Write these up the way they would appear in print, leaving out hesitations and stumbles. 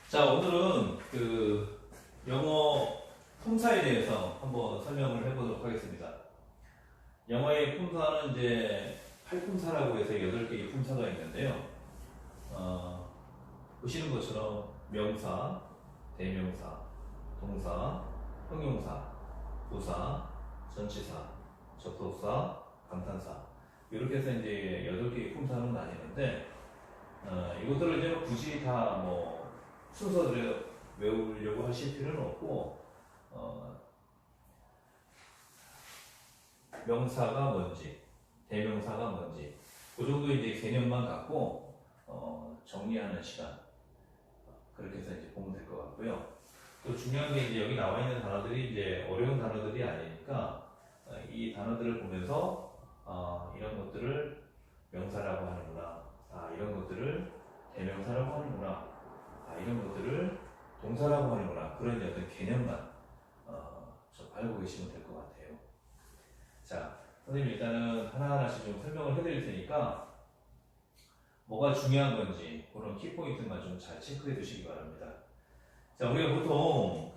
자, 오늘은 영어 품사에 대해서 한번 설명을 해보도록 하겠습니다. 영어의 품사는 이제 8품사라고 해서 8개의 품사가 있는데요. 보시는 것처럼 명사, 대명사, 동사, 형용사, 부사, 전치사, 접속사, 감탄사 이렇게 해서 이제 8개의 품사로 나뉘는데 이것들을 이제 굳이 다 순서대로 외우려고 하실 필요는 없고 명사가 뭔지, 대명사가 뭔지 그 정도 이제 개념만 갖고 정리하는 시간 그렇게 해서 이제 보면 될 것 같고요. 또 중요한 게 이제 여기 나와 있는 단어들이 이제 어려운 단어들이 아니니까 이 단어들을 보면서 이런 것들을 명사라고 하는구나, 이런 것들을 대명사라고 하는구나, 이런 것들을 동사라고 하는구나, 그런 어떤 개념만 좀 알고 계시면 될 것 같아요. 자, 선생님 일단은 하나하나씩 좀 설명을 해드릴 테니까 뭐가 중요한 건지 그런 키포인트만 좀 잘 체크해 두시기 바랍니다. 자, 우리가 보통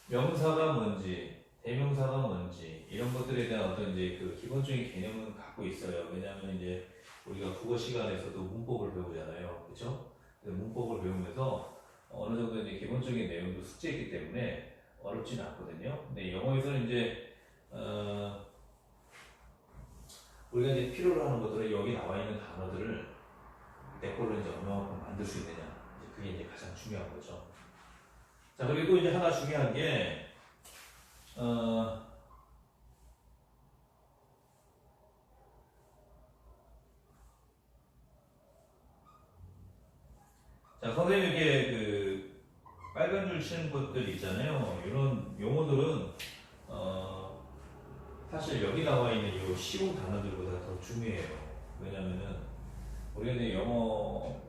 명사가 뭔지, 대명사가 뭔지 이런 것들에 대한 어떤 이제 기본적인 개념은 갖고 있어요. 왜냐하면 이제 우리가 국어 시간에서도 문법을 배우잖아요, 그렇죠? 문법을 배우면서 어느 정도 이제 기본적인 내용도 숙제했기 때문에 어렵지는 않거든요. 근데 영어에서는 이제 우리가 이제 필요로 하는 것들은 여기 나와 있는 단어들을 내 걸로 이제 얼마만큼 만들 수 있느냐, 이제 그게 이제 가장 중요한 거죠. 자, 그리고 이제 하나 중요한 게 자, 선생님께 빨간 줄 치는 것들 있잖아요. 이런 용어들은 사실 여기 나와 있는 이 쉬운 단어들보다 더 중요해요. 왜냐면은 우리가 이제 영어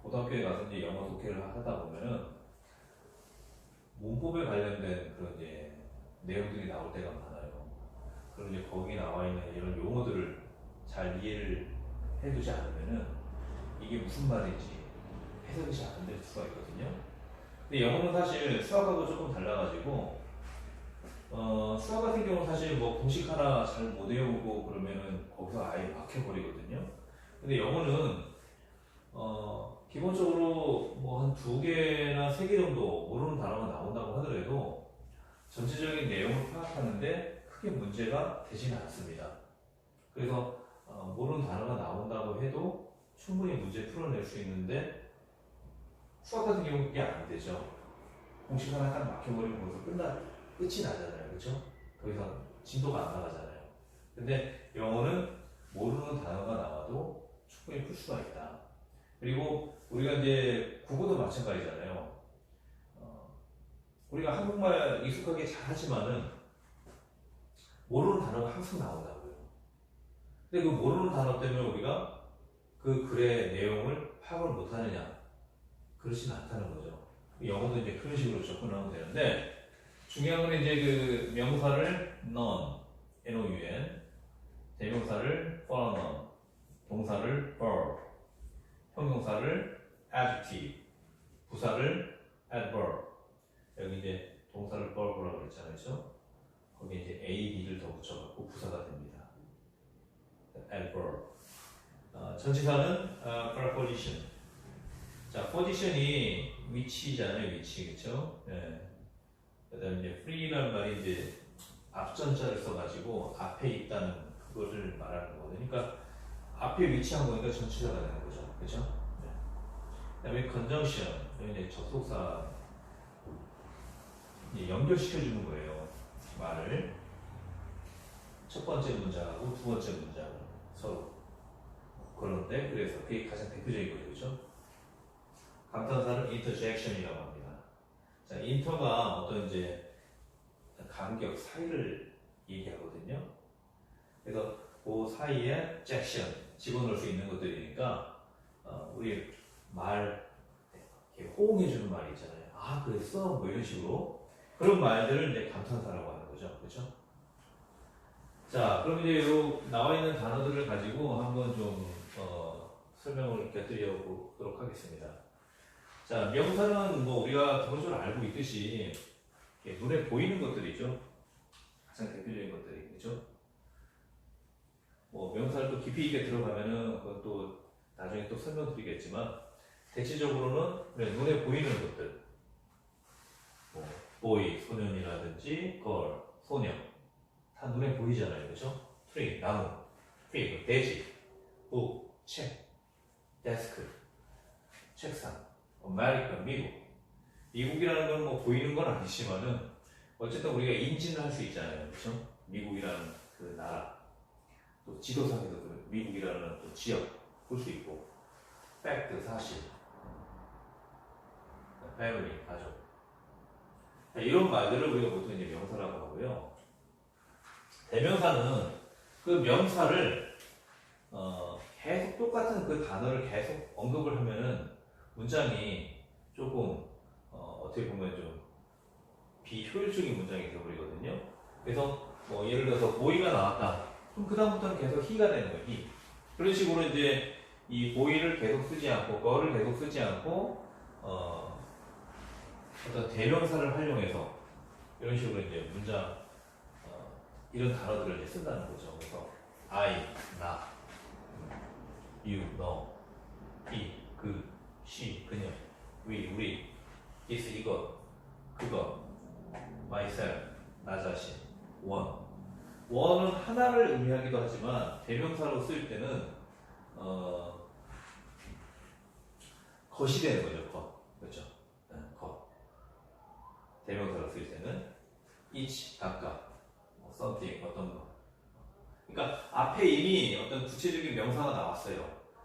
고등학교에 가서 이제 영어 독해를 하다 보면은 문법에 관련된 그런 이제 내용들이 나올 때가 많아요. 그럼 이제 거기 나와 있는 이런 용어들을 잘 이해를 해두지 않으면은 이게 무슨 말인지 해석이 잘 안 될 수가 있거든요. 근데 영어는 사실 수학하고 조금 달라가지고 수학 같은 경우는 사실 공식 하나 잘 못 외우고 그러면은 거기서 아예 막혀버리거든요. 근데 영어는 기본적으로 한 2개나 3개 정도 모르는 단어가 나온다고 하더라도 전체적인 내용을 파악하는데 크게 문제가 되지는 않습니다. 그래서 모르는 단어가 나온다고 해도 충분히 문제 풀어낼 수 있는데 수학 같은 경우는 그게 안 되죠. 공식 하나 딱 막혀버리면 거기서 끝이 나잖아요. 그렇죠? 거기서 진도가 안 나가잖아요. 근데 영어는 모르는 단어가 나와도 충분히 풀 수가 있다. 그리고 우리가 이제 국어도 마찬가지잖아요. 우리가 한국말 익숙하게 잘하지만은 모르는 단어가 항상 나온다고요. 근데 그 모르는 단어 때문에 우리가 그 글의 내용을 파악을 못하느냐? 그렇진 않다는 거죠. 영어도 이제 그런 식으로 접근하면 되는데 중요한 건 이제 명사를 non, non, 대명사를 for non, 동사를 for, 형용사를 adjective, 부사를 adverb. 여기 이제 동사를 verbra고 그랬잖아요, 그렇죠? 거기 이제 a, b를 더 붙여갖고 부사가 됩니다. adverb. 전치사는 preposition. 자, position이 위치잖아요, 위치, 그렇죠? 네. 그다음에 이제 free라는 말이 이제 앞전자를 써가지고 앞에 있다는 그거를 말하는 거거든요. 그러니까 앞에 위치한 거니까 전치사가 되는 거죠, 그렇죠? 네. 그다음에 conjunction, 이제 접속사 이제 연결시켜주는 거예요, 말을 첫 번째 문장하고 두 번째 문장을 서로. 그런데 그래서 그게 가장 대표적인 거죠, 그렇죠? 감탄사는 interjection이라고 합니다. 자, 인터가 어떤 이제 간격 사이를 얘기하거든요. 그래서 그 사이에 잭션 집어넣을 수 있는 것들이니까 우리 말 이렇게 호응해주는 말이 있잖아요. 아, 그랬어? 이런 식으로 그런 말들을 이제 감탄사라고 하는 거죠, 그렇죠? 자, 그럼 이제 요 나와 있는 단어들을 가지고 한번 좀 설명을 곁들여 보도록 하겠습니다. 자, 명사는 뭐 우리가 기본적으로 알고 있듯이 이렇게 눈에 보이는 것들이죠. 가장 대표적인 것들이, 그렇죠? 뭐 명사를 또 깊이 있게 들어가면은 그건 또 나중에 또 설명드리겠지만 대체적으로는 그냥 눈에 보이는 것들, 뭐 boy 소년이라든지 girl 소녀 다 눈에 보이잖아요, 그렇죠? tree 나무, tree 돼지, book 책, desk 책상, America 미국. 미국이라는 건 뭐 보이는 건 아니지만은 어쨌든 우리가 인지는 할 수 있잖아요, 그렇죠? 미국이라는 그 나라, 또 지도상에도 그 미국이라는 또 지역 볼 수 있고, 팩트 사실, 패밀리 가족. 이런 말들을 우리가 보통 이제 명사라고 하고요. 대명사는 그 명사를 계속 똑같은 그 단어를 계속 언급을 하면은 문장이 조금 어떻게 보면 좀 비효율적인 문장이 되어버리거든요. 그래서 뭐 예를 들어서 boy가 나왔다. 그럼 그 다음부터는 계속 he가 되는 거예요. he. 그런 식으로 이제 이 boy를 계속 쓰지 않고 girl을 계속 쓰지 않고 어떤 대명사를 활용해서 이런 식으로 이제 문장 이런 단어들을 이제 쓴다는 거죠. 그래서 I, 나, you, 너, he, 그, she, 그녀, we, 우리, this, 이것, 그것, myself, 나 자신, one. one은 하나를 의미하기도 하지만 대명사로 쓰일 때는 것이 되는 거죠. 것, 그렇죠? 것. 대명사로 쓰일 때는 each, 각각, something, 어떤 거. 그러니까 앞에 이미 어떤 구체적인 명사가 나왔어요.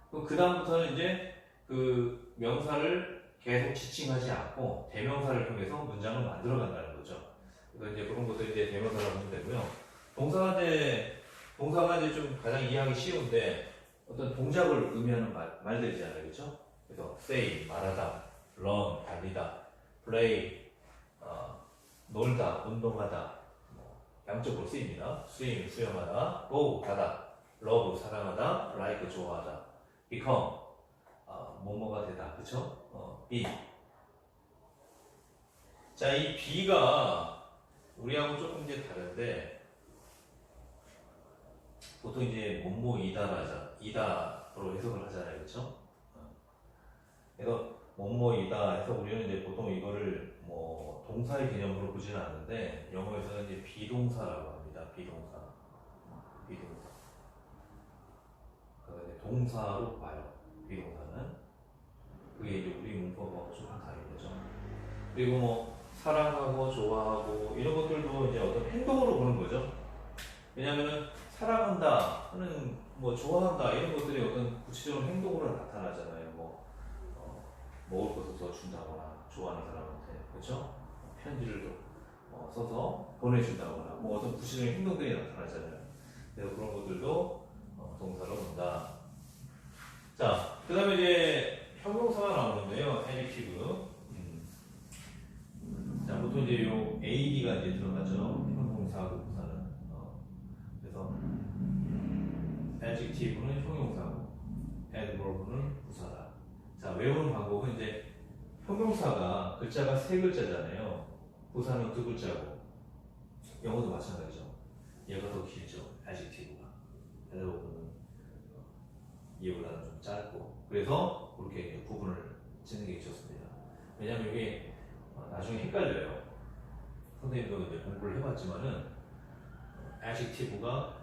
그럼 그 다음부터는 이제 그 명사를 계속 지칭하지 않고 대명사를 통해서 문장을 만들어 간다는 거죠. 그래서 이제 그런 것들 이제 대명사라고 하면 되고요. 동사가 이제 좀 가장 이해하기 쉬운데 어떤 동작을 의미하는 말들이잖아요, 그렇죠? 그래서 say 말하다, run 달리다, play 놀다, 운동하다, 양쪽으로 쓰입니다. swim 수영하다, go 가다, love 사랑하다, like 좋아하다, become 뭐뭐가 되다, 그렇죠? be. 자, 이 be가 우리하고 조금 이제 다른데 보통 이제 뭐뭐이다로 해석을 하잖아요, 그렇죠? 그래서 뭐뭐이다 해서 우리는 이제 보통 이거를 뭐 동사의 개념으로 보지는 않는데 영어에서는 이제 비동사라고 합니다. 비동사. 그래서 이제 동사로 봐요. 비동사는 그게 이제 우리 문법하고 조금 다른 거죠. 그리고 뭐 사랑하고 좋아하고 이런 것들도 이제 어떤 행동으로 보는 거죠. 왜냐하면은 사랑한다 하는 뭐 좋아한다 이런 것들이 어떤 구체적인 행동으로 나타나잖아요. 뭐 먹을 것을 더 준다거나 좋아하는 사람한테 그렇죠? 편지를 써서 보내준다거나 뭐 어떤 구체적인 행동들이 나타나잖아요. 그래서 그런 것들도 동사로 본다. 자, 그 다음에 이제 형용사가 나오는데요. adjective. 자, 보통 이제 요 ad가 이제 들어가죠. 형용사고 부사는. 그래서 adjective는 형용사고 adverb는 부사다. 자, 외우는 방법은 이제 형용사가 글자가 세 글자잖아요. 부사는 두 글자고 영어도 마찬가지죠. 얘가 더 길죠. adjective가. adverb는 얘보다는 좀 짧고 그래서 그렇게 구분을 짓는 게 좋습니다. 왜냐하면 이게 나중에 헷갈려요. 선생님도 이제 공부를 해봤지만은 adjective가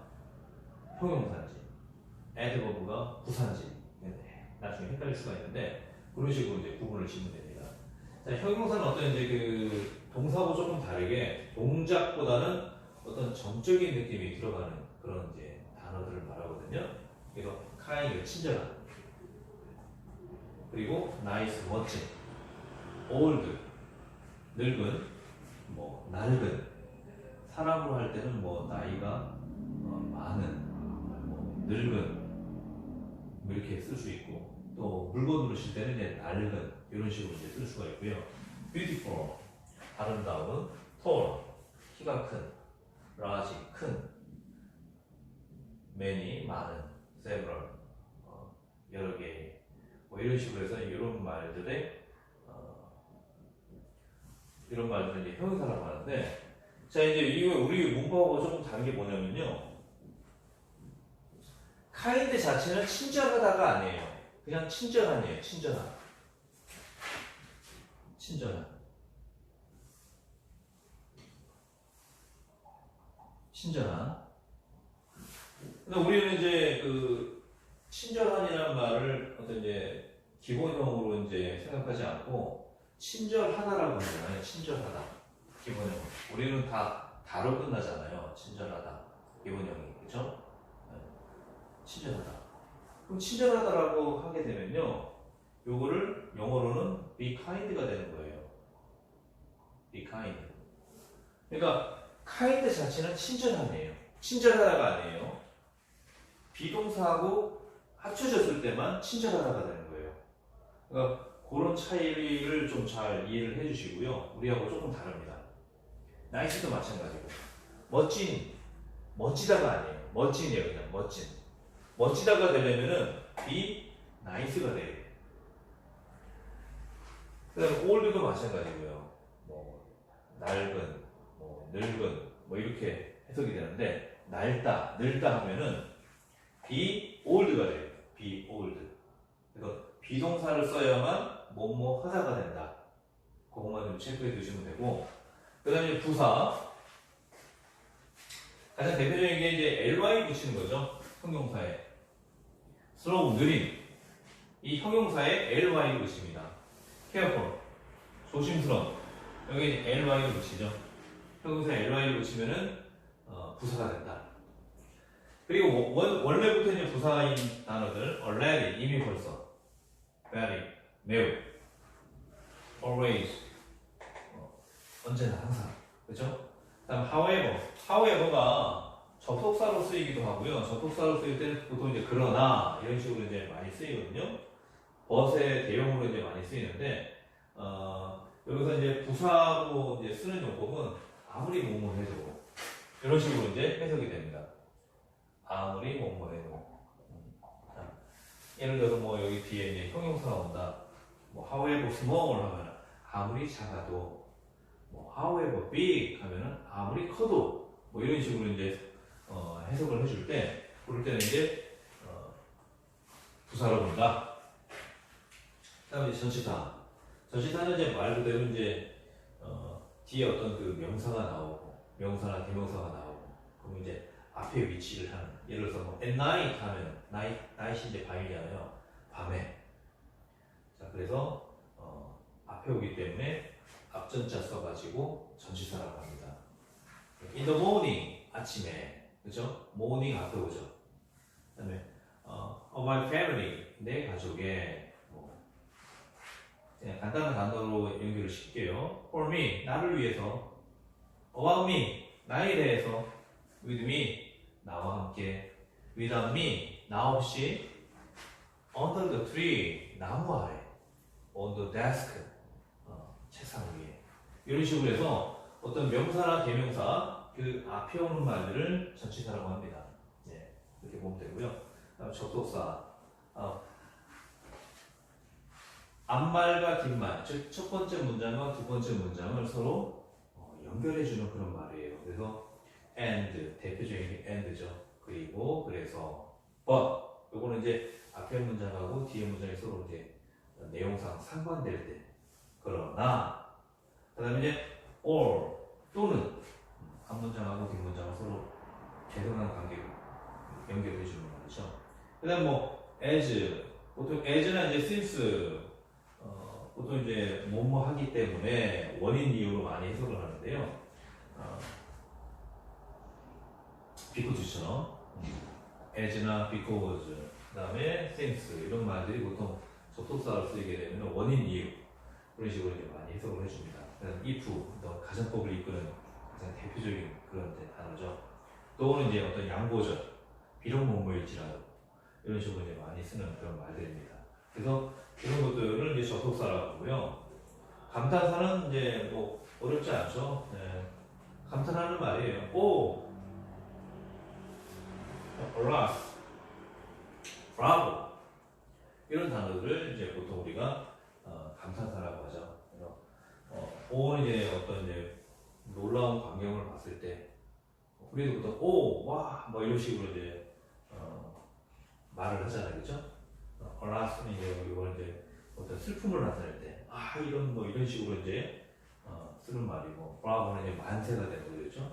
형용사인지 adverb가 부사인지 나중에 헷갈릴 수가 있는데 그런 식으로 이제 구분을 짓면 됩니다. 자, 형용사는 어떤 이제 그 동사하고 조금 다르게 동작보다는 어떤 정적인 느낌이 들어가는 그런 이제 단어들을 말하거든요. 그래서 kind 친절한, 그리고 nice 멋진, old 늙은, 뭐 낡은, 사람으로 할 때는 뭐 나이가 많은, 뭐 늙은 뭐 이렇게 쓸 수 있고 또 물건으로 쓸 때는 이제 낡은 이런 식으로 이제 쓸 수가 있고요. beautiful 아름다운, tall 키가 큰, large 큰, many 많은, several 여러 개 뭐 이런 식으로 해서 이런 말들의 이런 말들은 이제 형용사라고 하는데, 자, 이제 이거 우리 문법하고 조금 다른 게 뭐냐면요. kind 자체는 친절하다가 아니에요. 그냥 친절한이에요. 친절한. 친절한. 친절한. 근데 우리는 이제 그 친절한이라는 말을 어떤 이제 기본형으로 이제 생각하지 않고 친절하다라고 하잖아요. 친절하다. 기본형. 우리는 다 다로 끝나잖아요. 친절하다. 기본형이. 그죠? 친절하다. 그럼 친절하다라고 하게 되면요. 요거를 영어로는 be kind가 되는 거예요. be kind. 그러니까 kind 자체는 친절함이에요. 친절하다가 아니에요. 비동사하고 합쳐졌을 때만 친절하다가 되는 거예요. 그러니까 그런 차이를 좀 잘 이해를 해주시고요. 우리하고 조금 다릅니다. 나이스도 마찬가지고. 멋진, 멋지다가 아니에요. 멋진이에요. 그냥 멋진. 멋지다가 되려면은 be nice가 돼요. 그 다음에 old도 마찬가지고요. 뭐 낡은, 뭐 늙은, 뭐 이렇게 해석이 되는데 낡다, 늙다 하면은 be old가 돼요. be old. 그래서 비동사를 써야만 뭐뭐 하다가 된다. 그것만 좀 체크해 두시면 되고, 그 다음에 부사. 가장 대표적인 게 이제 ly 붙이는 거죠. 형용사에. slow, 느림. 이 형용사에 ly를 붙입니다. careful, 조심스러운. 여기 ly를 붙이죠. 형용사에 ly를 붙이면은 부사가 된다. 그리고 원래부터 이제 부사인 단어들, already, 이미 벌써, very, 매우, always, 언제나 항상, 그죠? 다음 however가 접속사로 쓰이기도 하고요. 접속사로 쓰일 때는 보통 이제 그러나 이런 식으로 이제 많이 쓰이거든요. but의 대용으로 이제 많이 쓰이는데, 여기서 이제 부사로 이제 쓰는 용법은 아무리 뭐뭐 해도 이런 식으로 이제 해석이 됩니다. 아무리 뭐뭐 해도. 예를 들어서 뭐 여기 뒤에 이제 형용사가 온다. 뭐 however small 하면 아무리 작아도, 뭐 however big 하면은 아무리 커도, 뭐 이런 식으로 이제 해석을 해줄 때, 그럴 때는 이제 부사로 본다. 그다음에 전치사. 전치사는 이제 말 그대로 이제 뒤에 어떤 그 명사가 나오고, 명사나 대명사가 나오고, 그럼 이제 앞에 위치를 하는. 예를 들어서 뭐 at night 하면 night이 이제 밤이잖아요. 밤에. 자, 그래서 앞에 오기 때문에 앞전자 써가지고 전치사라고 합니다. in the morning, 아침에, 그죠? morning 앞에 오죠. 그다음에 of my family, 내 가족의, 뭐 그냥 간단한 단어로 연결을 시킬게요. for me, 나를 위해서. about me, 나에 대해서. with me, 나와 함께. without me, 나 없이. under the tree, 나무 아래. on the desk, 책상 위에. 이런 식으로 해서 어떤 명사나 대명사 그 앞에 오는 말들을 전치사라고 합니다. 네, 이렇게 보면 되고요. 접속사. 앞말과 뒷말, 즉 첫 번째 문장과 두 번째 문장을 서로 연결해주는 그런 말이에요. 그래서 and, 대표적인 게 and죠. 그리고 그래서 but, 요거는 이제 앞에 문장하고 뒤에 문장이 서로 이제 내용상 상반될 때. 그러나, 그 다음에 이제 or, 또는 한 문장하고 뒷 문장을 서로 개선한 관계로 연결해 주는 말이죠. 그 다음 뭐 as, 보통 as나 이제 since, 보통 이제 뭐뭐 하기 때문에 원인 이유로 많이 해석을 하는데요. because처럼 as나 because, 그 다음에 since 이런 말들이 보통 접속사로 쓰이게 되면 원인 이유 그런 식으로 이제 많이 해석을 해줍니다. if, 가정법을 이끄는 가장 대표적인 그런 단어죠. 또는 이제 어떤 양보절, 비록 뭐뭐일지라도 이런 식으로 이제 많이 쓰는 그런 말들입니다. 그래서 이런 것들을 이제 접속사라고 하고요. 감탄사는 이제 뭐 어렵지 않죠. 네. 감탄하는 말이에요. 오, alright, bravo 이런 단어들을 이제 보통 우리가 감탄사라고 하죠. 그래서 오는 이제 어떤 이제 놀라운 광경을 봤을 때 우리도 보통 오, 와, 뭐 이런 식으로 이제 말을 하잖아요, 그렇죠? 라스는 이제 이걸 이제 어떤 슬픔을 나타낼 때, 이런 뭐 이런 식으로 이제 쓰는 말이고, 브라보는 이제 만세가 되는 거죠, 그렇죠?